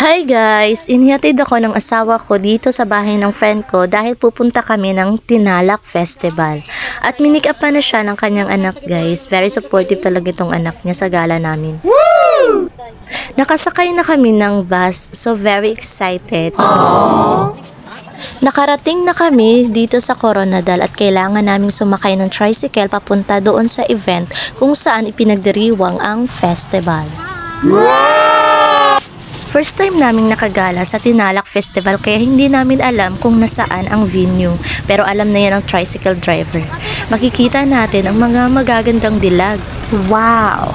Hi guys! Inihatid ako ng asawa ko dito sa bahay ng friend ko dahil pupunta kami ng Tinalak Festival. At minick up pa na siya ng kanyang anak guys. Very supportive talaga itong anak niya sa gala namin. Woo! Nakasakay na kami ng bus, so very excited. Aww. Nakarating na kami dito sa Coronadal at kailangan naming sumakay ng tricycle papunta doon sa event kung saan ipinagdiriwang ang festival. First time naming nakagala sa Tinalak Festival kaya hindi namin alam kung nasaan ang venue. Pero alam na yan ang tricycle driver. Makikita natin ang mga magagandang dilag. Wow!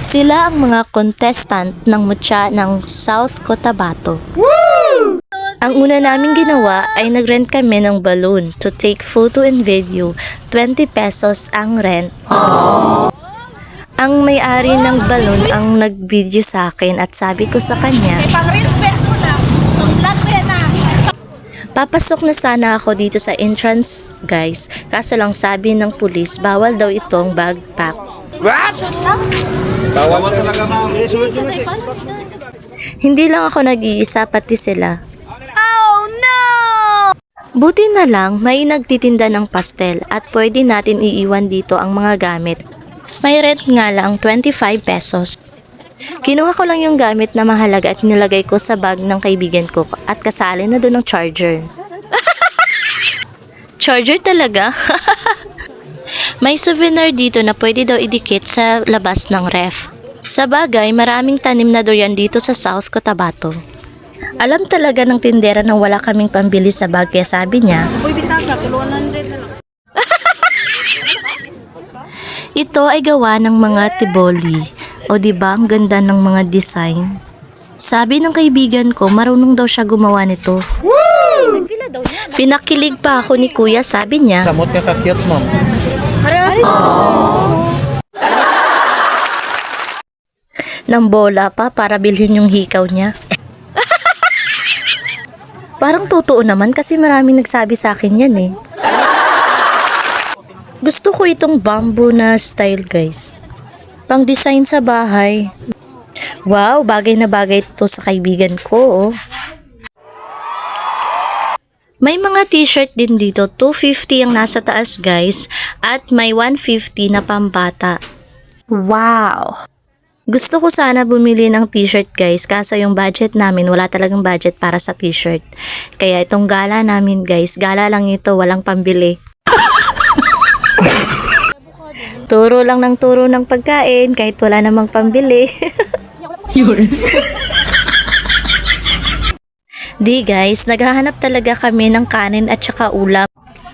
Sila ang mga contestant ng Mucha ng South Cotabato. Woo! Ang una naming ginawa ay nagrent kami ng balloon to take photo and video. 20 pesos ang rent. Aww. Ang may-ari ng balon ang nag-video sa akin at sabi ko sa kanya, papasok na sana ako dito sa entrance guys, kaso lang sabi ng pulis, bawal daw itong backpack. What? Bawal talaga ma'am. Hindi lang ako nag-iisa, pati sila. Oh no! Buti na lang may nagtitinda ng pastel at pwede natin iiwan dito ang mga gamit. May rent nga lang 25 pesos. Kinuha ko lang yung gamit na mahalaga at nilagay ko sa bag ng kaibigan ko at kasali na doon ng charger. Charger talaga? May souvenir dito na pwede daw idikit sa labas ng ref. Sa bagay, maraming tanim na durian dito sa South Cotabato. Alam talaga ng tindera na wala kaming pambili sa bag kaya sabi niya, Uy, bitaga, 200 na lang. ito ay gawa ng mga tiboli. O diba ang ganda ng mga design? Sabi ng kaibigan ko, marunong daw siya gumawa nito. Woo! Pinakilig pa ako ni kuya, sabi niya. Samot ka kakyat ma'am. Ng bola pa para bilhin yung hikaw niya. Parang totoo naman kasi maraming nagsabi sa akin yan eh. Gusto ko itong bamboo na style guys. Pang design sa bahay. Wow, bagay na bagay ito sa kaibigan ko. Oh. May mga t-shirt din dito. 250 ang nasa taas guys. At may 150 na pambata. Wow! Gusto ko sana bumili ng t-shirt guys. Kaso yung budget namin, wala talagang budget para sa t-shirt. Kaya itong gala namin guys, gala lang ito, walang pambili. Turo lang ng turo ng pagkain kahit wala namang pambili. Di guys, naghahanap talaga kami ng kanin at saka ulam.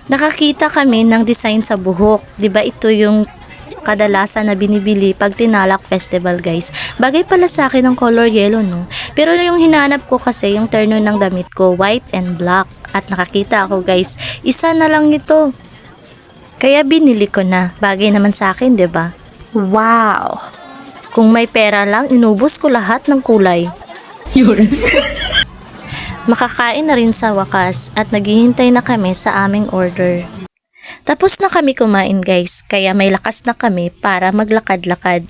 Nakakita kami ng design sa buhok. Diba ito yung kadalasan na binibili pag Tinalak Festival guys. Bagay pala sa akin ng color yellow no. Pero yung hinanap ko kasi yung terno ng damit ko, white and black. At nakakita ako guys, isa na lang ito. Kaya binili ko na. Bagay naman sa akin, 'di ba? Wow! Kung may pera lang, inubos ko lahat ng kulay. Makakain na rin sa wakas at naghihintay na kami sa aming order. Tapos na kami kumain guys, kaya may lakas na kami para maglakad-lakad.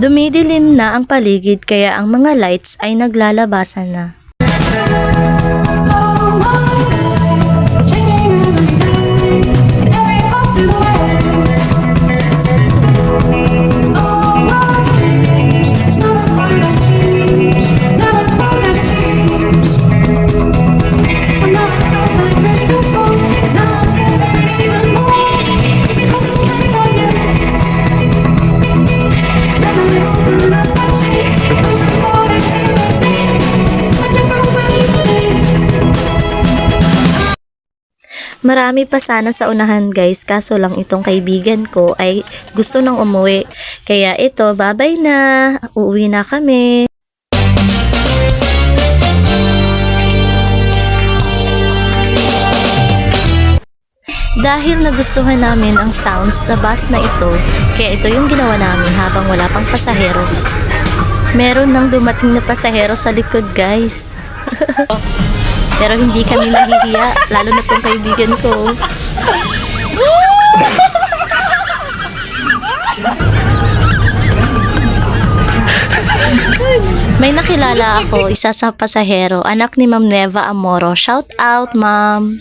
Dumidilim na ang paligid kaya ang mga lights ay naglalabasan na. Marami pa sana sa unahan guys, kaso lang itong kaibigan ko ay gusto nang umuwi. Kaya ito, bye-bye na. Uuwi na kami. Dahil nagustuhan namin ang sounds sa bus na ito, kaya ito yung ginawa namin habang wala pang pasahero. Meron nang dumating na pasahero sa likod guys. Pero hindi kami nahihiya, lalo na tong kaibigan ko. May nakilala ako, isa sa pasahero, anak ni Ma'am Neva Amoro. Shout out, Ma'am!